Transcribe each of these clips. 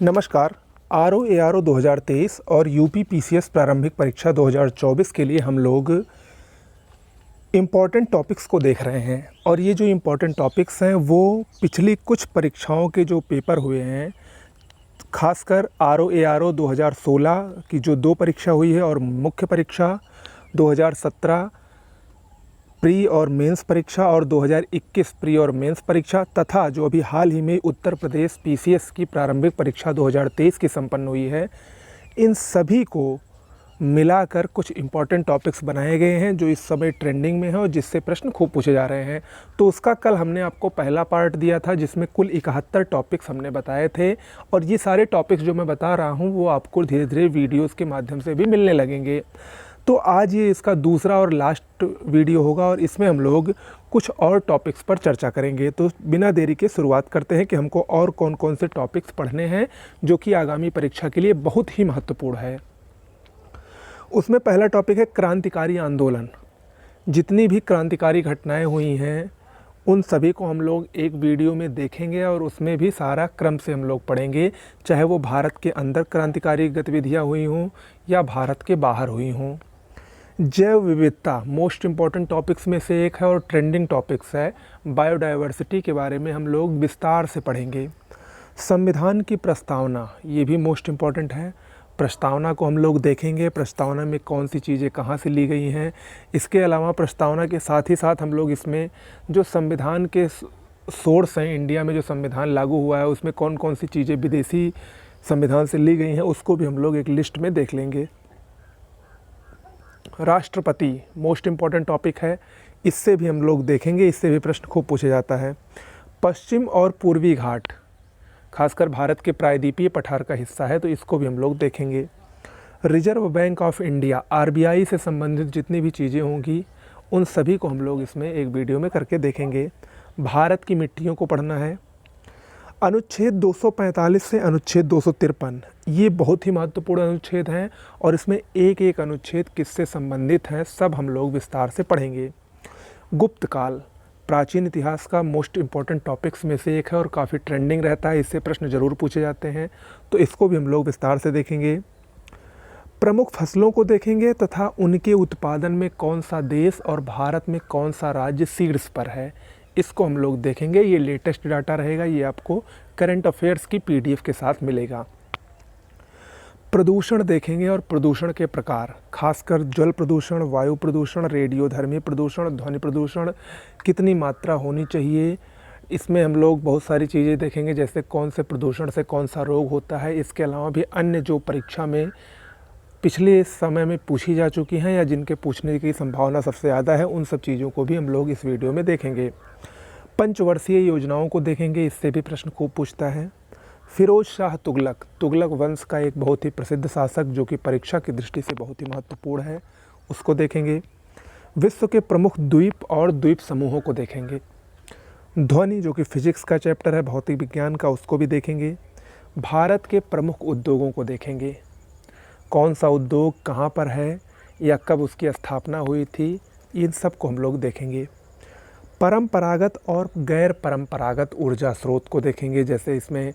नमस्कार। RO ARO 2023 और UPPCS प्रारंभिक परीक्षा 2024 के लिए हम लोग इम्पॉर्टेंट टॉपिक्स को देख रहे हैं और ये जो इम्पॉर्टेंट टॉपिक्स हैं वो पिछली कुछ परीक्षाओं के जो पेपर हुए हैं, खासकर RO ARO 2016 की जो 2 परीक्षा हुई है और मुख्य परीक्षा 2017 प्री और मेंस परीक्षा और 2021 प्री और मेंस परीक्षा तथा जो अभी हाल ही में उत्तर प्रदेश PCS की प्रारंभिक परीक्षा 2023 की संपन्न हुई है, इन सभी को मिलाकर कुछ इम्पॉर्टेंट टॉपिक्स बनाए गए हैं जो इस समय ट्रेंडिंग में है और जिससे प्रश्न खूब पूछे जा रहे हैं। तो उसका कल हमने आपको पहला पार्ट दिया था जिसमें कुल 71 टॉपिक्स हमने बताए थे और ये सारे टॉपिक्स जो मैं बता रहा हूँ वो आपको धीरे धीरे वीडियोज़ के माध्यम से भी मिलने लगेंगे। तो आज ये इसका दूसरा और लास्ट वीडियो होगा और इसमें हम लोग कुछ और टॉपिक्स पर चर्चा करेंगे। तो बिना देरी के शुरुआत करते हैं कि हमको और कौन कौन से टॉपिक्स पढ़ने हैं जो कि आगामी परीक्षा के लिए बहुत ही महत्वपूर्ण है। उसमें पहला टॉपिक है क्रांतिकारी आंदोलन। जितनी भी क्रांतिकारी घटनाएं हुई हैं उन सभी को हम लोग एक वीडियो में देखेंगे और उसमें भी सारा क्रम से हम लोग पढ़ेंगे, चाहे वो भारत के अंदर क्रांतिकारी गतिविधियां हुई हों या भारत के बाहर हुई हों। जैव विविधता मोस्ट इम्पॉर्टेंट टॉपिक्स में से एक है और ट्रेंडिंग टॉपिक्स है। बायोडाइवर्सिटी के बारे में हम लोग विस्तार से पढ़ेंगे। संविधान की प्रस्तावना, ये भी मोस्ट इम्पॉर्टेंट है। प्रस्तावना को हम लोग देखेंगे, प्रस्तावना में कौन सी चीज़ें कहाँ से ली गई हैं। इसके अलावा प्रस्तावना के साथ ही साथ हम लोग इसमें जो संविधान के सोर्स हैं, इंडिया में जो संविधान लागू हुआ है उसमें कौन कौन सी चीज़ें विदेशी संविधान से ली गई हैं उसको भी हम लोग एक लिस्ट में देख लेंगे। राष्ट्रपति मोस्ट इम्पॉर्टेंट टॉपिक है, इससे भी हम लोग देखेंगे, इससे भी प्रश्न खूब पूछा जाता है। पश्चिम और पूर्वी घाट खासकर भारत के प्रायद्वीपीय पठार का हिस्सा है तो इसको भी हम लोग देखेंगे। Reserve bank of India RBI से संबंधित जितनी भी चीज़ें होंगी उन सभी को हम लोग इसमें एक वीडियो में करके देखेंगे। भारत की मिट्टियों को पढ़ना है। अनुच्छेद 245 से अनुच्छेद 253 ये बहुत ही महत्वपूर्ण अनुच्छेद हैं और इसमें एक एक अनुच्छेद किससे संबंधित हैं सब हम लोग विस्तार से पढ़ेंगे। गुप्त काल प्राचीन इतिहास का मोस्ट इम्पॉर्टेंट टॉपिक्स में से एक है और काफ़ी ट्रेंडिंग रहता है, इससे प्रश्न ज़रूर पूछे जाते हैं तो इसको भी हम लोग विस्तार से देखेंगे। प्रमुख फसलों को देखेंगे तथा उनके उत्पादन में कौन सा देश और भारत में कौन सा राज्य शीर्ष पर है, इसको हम लोग देखेंगे। ये लेटेस्ट डाटा रहेगा, ये आपको करंट अफेयर्स की PDF के साथ मिलेगा। प्रदूषण देखेंगे और प्रदूषण के प्रकार, खासकर जल प्रदूषण, वायु प्रदूषण, रेडियोधर्मी प्रदूषण, ध्वनि प्रदूषण, कितनी मात्रा होनी चाहिए। इसमें हम लोग बहुत सारी चीज़ें देखेंगे जैसे कौन से प्रदूषण से कौन सा रोग होता है। इसके अलावा भी अन्य जो परीक्षा में पिछले समय में पूछी जा चुकी हैं या जिनके पूछने की संभावना सबसे ज़्यादा है उन सब चीज़ों को भी हम लोग इस वीडियो में देखेंगे। पंचवर्षीय योजनाओं को देखेंगे, इससे भी प्रश्न खूब पूछता है। फिरोज शाह तुगलक, तुगलक वंश का एक बहुत ही प्रसिद्ध शासक जो कि परीक्षा की दृष्टि से बहुत ही महत्वपूर्ण है, उसको देखेंगे। विश्व के प्रमुख द्वीप और द्वीप समूहों को देखेंगे। ध्वनि जो कि फिजिक्स का चैप्टर है, भौतिक विज्ञान का, उसको भी देखेंगे। भारत के प्रमुख उद्योगों को देखेंगे, कौन सा उद्योग कहाँ पर है या कब उसकी स्थापना हुई थी, इन सब को हम लोग देखेंगे। परंपरागत और गैर परंपरागत ऊर्जा स्रोत को देखेंगे, जैसे इसमें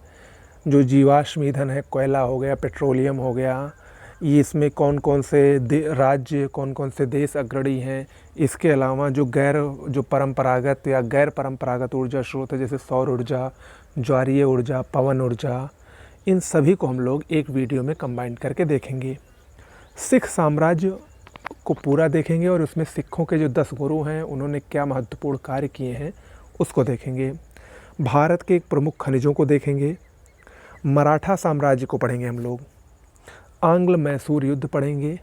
जो जीवाश्म ईंधन है, कोयला हो गया, पेट्रोलियम हो गया, ये इसमें कौन कौन से राज्य, कौन कौन से देश अग्रणी हैं। इसके अलावा जो परंपरागत या गैर परंपरागत ऊर्जा स्रोत है जैसे सौर ऊर्जा, ज्वारीय ऊर्जा, पवन ऊर्जा, इन सभी को हम लोग एक वीडियो में कंबाइन करके देखेंगे। सिख साम्राज्य को पूरा देखेंगे और उसमें सिखों के जो 10 गुरु हैं उन्होंने क्या महत्वपूर्ण कार्य किए हैं उसको देखेंगे। भारत के एक प्रमुख खनिजों को देखेंगे। मराठा साम्राज्य को पढ़ेंगे हम लोग। आंग्ल मैसूर युद्ध पढ़ेंगे।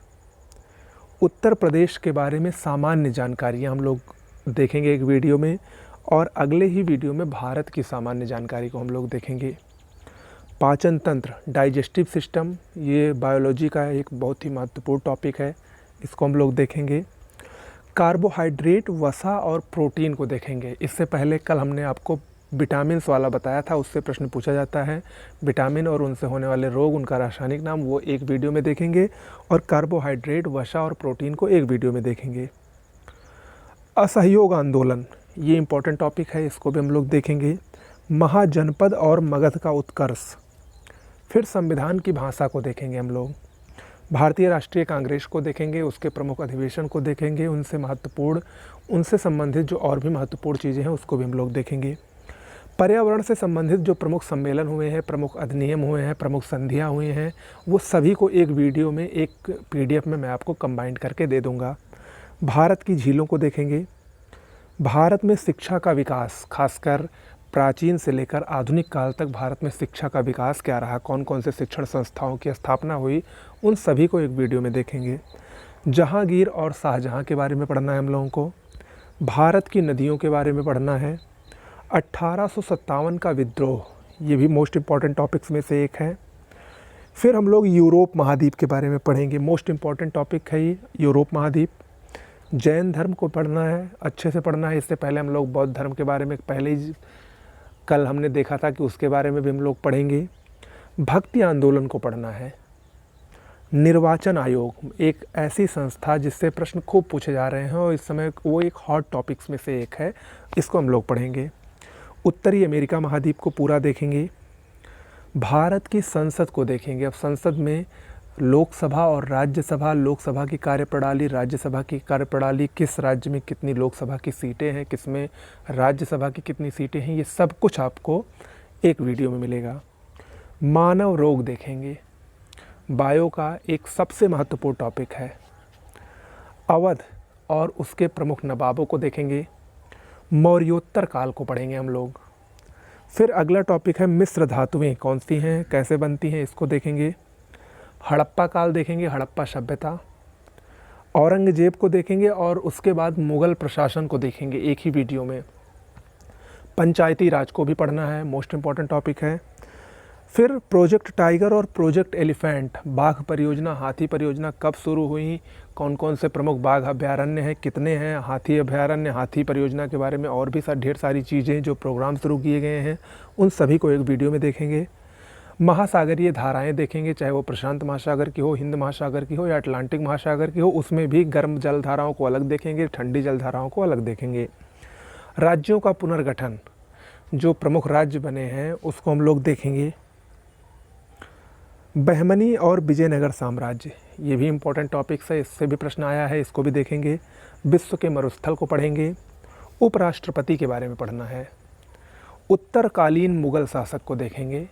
उत्तर प्रदेश के बारे में सामान्य जानकारियाँ हम लोग देखेंगे एक वीडियो में और अगले ही वीडियो में भारत की सामान्य जानकारी को हम लोग देखेंगे। पाचन तंत्र, डाइजेस्टिव सिस्टम, ये बायोलॉजी का एक बहुत ही महत्वपूर्ण टॉपिक है, इसको हम लोग देखेंगे। कार्बोहाइड्रेट, वसा और प्रोटीन को देखेंगे। इससे पहले कल हमने आपको विटामिन्स वाला बताया था, उससे प्रश्न पूछा जाता है। विटामिन और उनसे होने वाले रोग, उनका रासायनिक नाम, वो एक वीडियो में देखेंगे और कार्बोहाइड्रेट, वसा और प्रोटीन को एक वीडियो में देखेंगे। असहयोग आंदोलन, ये इम्पोर्टेंट टॉपिक है, इसको भी हम लोग देखेंगे। महाजनपद और मगध का उत्कर्ष, फिर संविधान की भाषा को देखेंगे हम लोग, भारतीय राष्ट्रीय कांग्रेस को देखेंगे, उसके प्रमुख अधिवेशन को देखेंगे, उनसे संबंधित जो और भी महत्वपूर्ण चीज़ें हैं उसको भी हम लोग देखेंगे। पर्यावरण से संबंधित जो प्रमुख सम्मेलन हुए हैं, प्रमुख अधिनियम हुए हैं, प्रमुख संधियाँ हुई हैं, वो सभी को एक वीडियो में, एक PDF में मैं आपको कंबाइन करके दे दूँगा। भारत की झीलों को देखेंगे, भारत में शिक्षा का विकास, खासकर प्राचीन से लेकर आधुनिक काल तक भारत में शिक्षा का विकास क्या रहा, कौन कौन से शिक्षण संस्थाओं की स्थापना हुई, उन सभी को एक वीडियो में देखेंगे। जहांगीर और शाहजहां के बारे में पढ़ना है हम लोगों को, भारत की नदियों के बारे में पढ़ना है, 1857 का विद्रोह, ये भी मोस्ट इम्पॉर्टेंट टॉपिक्स में से एक है। फिर हम लोग यूरोप महाद्वीप के बारे में पढ़ेंगे, मोस्ट इम्पॉर्टेंट टॉपिक है ये यूरोप महाद्वीप। जैन धर्म को पढ़ना है, अच्छे से पढ़ना है। इससे पहले हम लोग बौद्ध धर्म के बारे में पहले ही कल हमने देखा था कि उसके बारे में भी हम लोग पढ़ेंगे। भक्ति आंदोलन को पढ़ना है। निर्वाचन आयोग, एक ऐसी संस्था जिससे प्रश्न खूब पूछे जा रहे हैं और इस समय वो एक हॉट टॉपिक्स में से एक है, इसको हम लोग पढ़ेंगे। उत्तरी अमेरिका महाद्वीप को पूरा देखेंगे। भारत की संसद को देखेंगे। अब संसद में लोकसभा और राज्यसभा, लोकसभा की कार्यप्रणाली, राज्यसभा की कार्यप्रणाली, किस राज्य में कितनी लोकसभा की सीटें हैं, किस में राज्यसभा की कितनी सीटें हैं, ये सब कुछ आपको एक वीडियो में मिलेगा। मानव रोग देखेंगे। बायो का एक सबसे महत्वपूर्ण टॉपिक है। अवध और उसके प्रमुख नवाबों को देखेंगे। मौर्योत्तर काल को पढ़ेंगे हम लोग। फिर अगला टॉपिक है मिस्र धातुएं कौन सी हैं, कैसे बनती हैं, इसको देखेंगे। हड़प्पा काल देखेंगे, हड़प्पा सभ्यता। औरंगजेब को देखेंगे और उसके बाद मुग़ल प्रशासन को देखेंगे एक ही वीडियो में। पंचायती राज को भी पढ़ना है, मोस्ट इम्पॉर्टेंट टॉपिक है। फिर प्रोजेक्ट टाइगर और प्रोजेक्ट एलिफेंट, बाघ परियोजना, हाथी परियोजना कब शुरू हुई, कौन कौन से प्रमुख बाघ अभयारण्य हैं, कितने हैं, हाथी अभयारण्य, हाथी परियोजना के बारे में और भी ढेर सारी चीज़ें जो प्रोग्राम शुरू किए गए हैं, उन सभी को एक वीडियो में देखेंगे। महासागरीय धाराएं देखेंगे, चाहे वो प्रशांत महासागर की हो, हिंद महासागर की हो या अटलांटिक महासागर की हो, उसमें भी गर्म जल धाराओं को अलग देखेंगे, ठंडी जल धाराओं को अलग देखेंगे। राज्यों का पुनर्गठन, जो प्रमुख राज्य बने हैं उसको हम लोग देखेंगे। बहमनी और विजयनगर साम्राज्य, ये भी इम्पोर्टेंट टॉपिक्स है, इससे भी प्रश्न आया है, इसको भी देखेंगे। विश्व के मरुस्थल को पढ़ेंगे। उपराष्ट्रपति के बारे में पढ़ना है। उत्तरकालीन मुग़ल शासक को देखेंगे।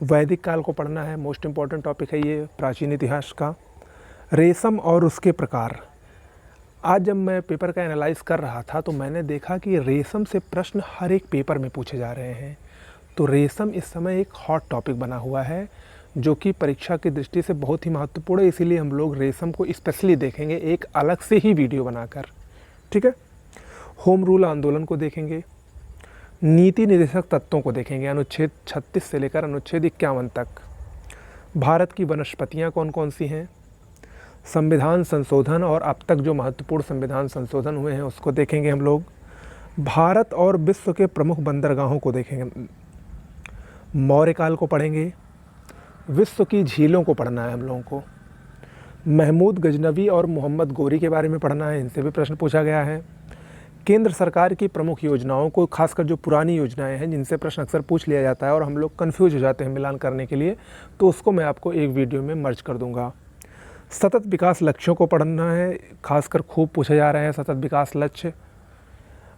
वैदिक काल को पढ़ना है, मोस्ट इम्पॉर्टेंट टॉपिक है ये प्राचीन इतिहास का। रेशम और उसके प्रकार, आज जब मैं पेपर का एनालाइज कर रहा था तो मैंने देखा कि रेशम से प्रश्न हर एक पेपर में पूछे जा रहे हैं। तो रेशम इस समय एक हॉट टॉपिक बना हुआ है जो कि परीक्षा की दृष्टि से बहुत ही महत्वपूर्ण है, इसीलिए हम लोग रेशम को स्पेशली देखेंगे एक अलग से ही वीडियो बनाकर, ठीक है। होम रूल आंदोलन को देखेंगे। नीति निर्देशक तत्वों को देखेंगे, अनुच्छेद 36 से लेकर अनुच्छेद 51 तक। भारत की वनस्पतियाँ कौन कौन सी हैं। संविधान संशोधन और अब तक जो महत्वपूर्ण संविधान संशोधन हुए हैं उसको देखेंगे हम लोग। भारत और विश्व के प्रमुख बंदरगाहों को देखेंगे। मौर्य काल को पढ़ेंगे। विश्व की झीलों को पढ़ना है हम लोगों को। महमूद गजनवी और मोहम्मद गोरी के बारे में पढ़ना है, इनसे भी प्रश्न पूछा गया है। केंद्र सरकार की प्रमुख योजनाओं को, खासकर जो पुरानी योजनाएं हैं जिनसे प्रश्न अक्सर पूछ लिया जाता है और हम लोग कन्फ्यूज हो जाते हैं मिलान करने के लिए, तो उसको मैं आपको एक वीडियो में मर्ज कर दूंगा। सतत विकास लक्ष्यों को पढ़ना है, खासकर खूब पूछे जा रहे हैं सतत विकास लक्ष्य।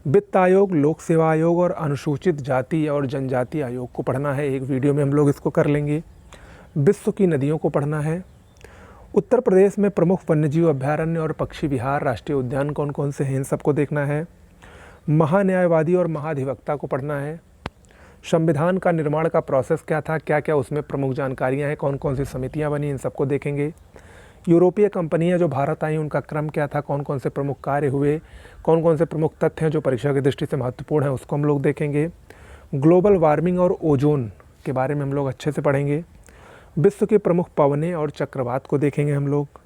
वित्त आयोग, लोक सेवा आयोग और अनुसूचित जाति और जनजाति आयोग को पढ़ना है, एक वीडियो में हम लोग इसको कर लेंगे। विश्व की नदियों को पढ़ना है। उत्तर प्रदेश में प्रमुख वन्यजीव अभयारण्य और पक्षी विहार, राष्ट्रीय उद्यान कौन कौन से हैं, इन सबको देखना है। महान्यायवादी और महाधिवक्ता को पढ़ना है। संविधान का निर्माण का प्रोसेस क्या था, क्या क्या उसमें प्रमुख जानकारियां हैं, कौन कौन सी समितियां बनी, इन सबको देखेंगे। यूरोपीय कंपनियां जो भारत आई उनका क्रम क्या था, कौन कौन से प्रमुख कार्य हुए, कौन कौन से प्रमुख तथ्य हैं जो परीक्षा की दृष्टि से महत्वपूर्ण हैं, उसको हम लोग देखेंगे। ग्लोबल वार्मिंग और ओजोन के बारे में हम लोग अच्छे से पढ़ेंगे। विश्व के प्रमुख पवनें और चक्रवात को देखेंगे हम लोग।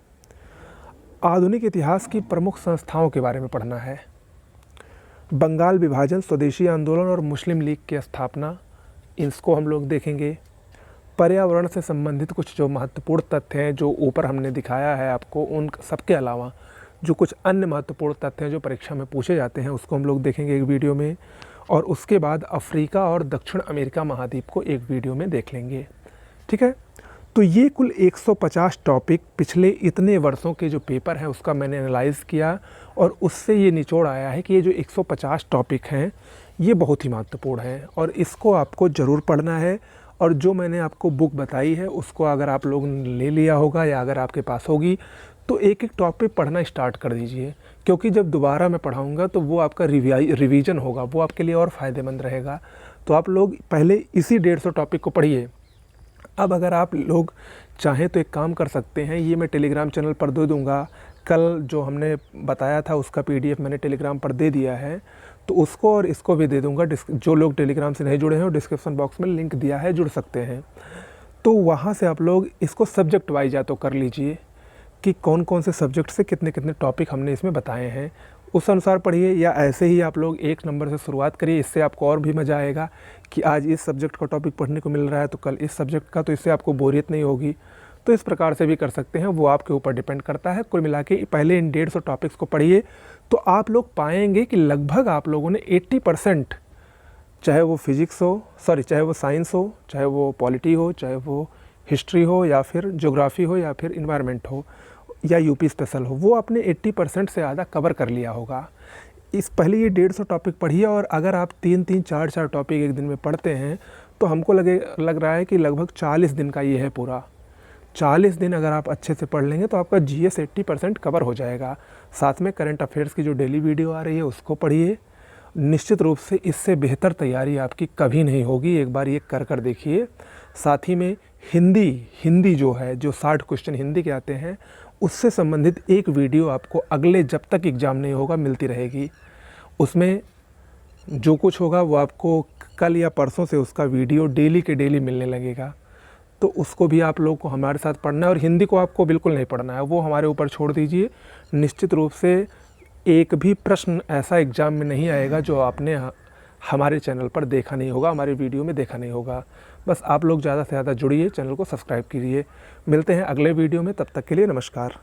आधुनिक इतिहास की प्रमुख संस्थाओं के बारे में पढ़ना है। बंगाल विभाजन, स्वदेशी आंदोलन और मुस्लिम लीग की स्थापना, इसको हम लोग देखेंगे। पर्यावरण से संबंधित कुछ जो महत्वपूर्ण तथ्य हैं जो ऊपर हमने दिखाया है आपको, उन सबके अलावा जो कुछ अन्य महत्वपूर्ण तथ्य हैं जो परीक्षा में पूछे जाते हैं उसको हम लोग देखेंगे एक वीडियो में। और उसके बाद अफ्रीका और दक्षिण अमेरिका महाद्वीप को एक वीडियो में देख लेंगे। ठीक है। तो ये कुल 150 टॉपिक पिछले इतने वर्षों के जो पेपर हैं उसका मैंने एनालाइज़ किया और उससे ये निचोड़ आया है कि ये जो 150 टॉपिक हैं ये बहुत ही महत्वपूर्ण हैं और इसको आपको ज़रूर पढ़ना है। और जो मैंने आपको बुक बताई है उसको अगर आप लोगों ने ले लिया होगा या अगर आपके पास होगी तो एक एक टॉपिक पढ़ना स्टार्ट कर दीजिए, क्योंकि जब दोबारा मैं पढ़ाऊँगा तो वो आपका रिवीजन होगा, वो आपके लिए और फ़ायदेमंद रहेगा। तो आप लोग पहले इसी 150 टॉपिक को पढ़िए। अब अगर आप लोग चाहें तो एक काम कर सकते हैं, ये मैं टेलीग्राम चैनल पर दे दूँगा। कल जो हमने बताया था उसका PDF मैंने टेलीग्राम पर दे दिया है, तो उसको और इसको भी दे दूँगा। जो लोग टेलीग्राम से नहीं जुड़े हैं वो डिस्क्रिप्शन बॉक्स में लिंक दिया है, जुड़ सकते हैं। तो वहाँ से आप लोग इसको सब्जेक्ट वाइज या तो कर लीजिए कि कौन कौन से सब्जेक्ट से कितने कितने टॉपिक हमने इसमें बताए हैं, उस अनुसार पढ़िए। या ऐसे ही आप लोग 1 नंबर से शुरुआत करिए, इससे आपको और भी मज़ा आएगा कि आज इस सब्जेक्ट का टॉपिक पढ़ने को मिल रहा है तो कल इस सब्जेक्ट का, तो इससे आपको बोरियत नहीं होगी। तो इस प्रकार से भी कर सकते हैं, वो आपके ऊपर डिपेंड करता है। कुल मिला के पहले इन 150 टॉपिक्स को पढ़िए तो आप लोग पाएंगे कि लगभग आप लोगों ने 80%, चाहे वो फिज़िक्स हो, चाहे वो साइंस हो, चाहे वो पॉलिटी हो, चाहे वो हिस्ट्री हो, या फिर ज्योग्राफी हो, या फिर इन्वायरमेंट हो, या यूपी स्पेशल हो, वो आपने 80% से ज़्यादा कवर कर लिया होगा। इस पहले ये 150 टॉपिक पढ़िए और अगर आप 3-3, 4-4 टॉपिक एक दिन में पढ़ते हैं तो हमको लग रहा है कि लगभग 40 दिन का ये है पूरा। 40 दिन अगर आप अच्छे से पढ़ लेंगे तो आपका GS 80% कवर हो जाएगा। साथ में करंट अफेयर्स की जो डेली वीडियो आ रही है उसको पढ़िए। निश्चित रूप से इससे बेहतर तैयारी आपकी कभी नहीं होगी, एक बार ये कर देखिए। साथ ही में हिंदी जो है, जो 60 क्वेश्चन हिंदी के आते हैं उससे संबंधित एक वीडियो आपको अगले जब तक एग्ज़ाम नहीं होगा मिलती रहेगी। उसमें जो कुछ होगा वो आपको कल या परसों से उसका वीडियो डेली के डेली मिलने लगेगा। तो उसको भी आप लोग को हमारे साथ पढ़ना है। और हिंदी को आपको बिल्कुल नहीं पढ़ना है, वो हमारे ऊपर छोड़ दीजिए। निश्चित रूप से एक भी प्रश्न ऐसा एग्ज़ाम में नहीं आएगा जो आपने हमारे चैनल पर देखा नहीं होगा, हमारे वीडियो में देखा नहीं होगा। बस आप लोग ज़्यादा से ज़्यादा जुड़िए, चैनल को सब्सक्राइब कीजिए। मिलते हैं अगले वीडियो में, तब तक के लिए नमस्कार।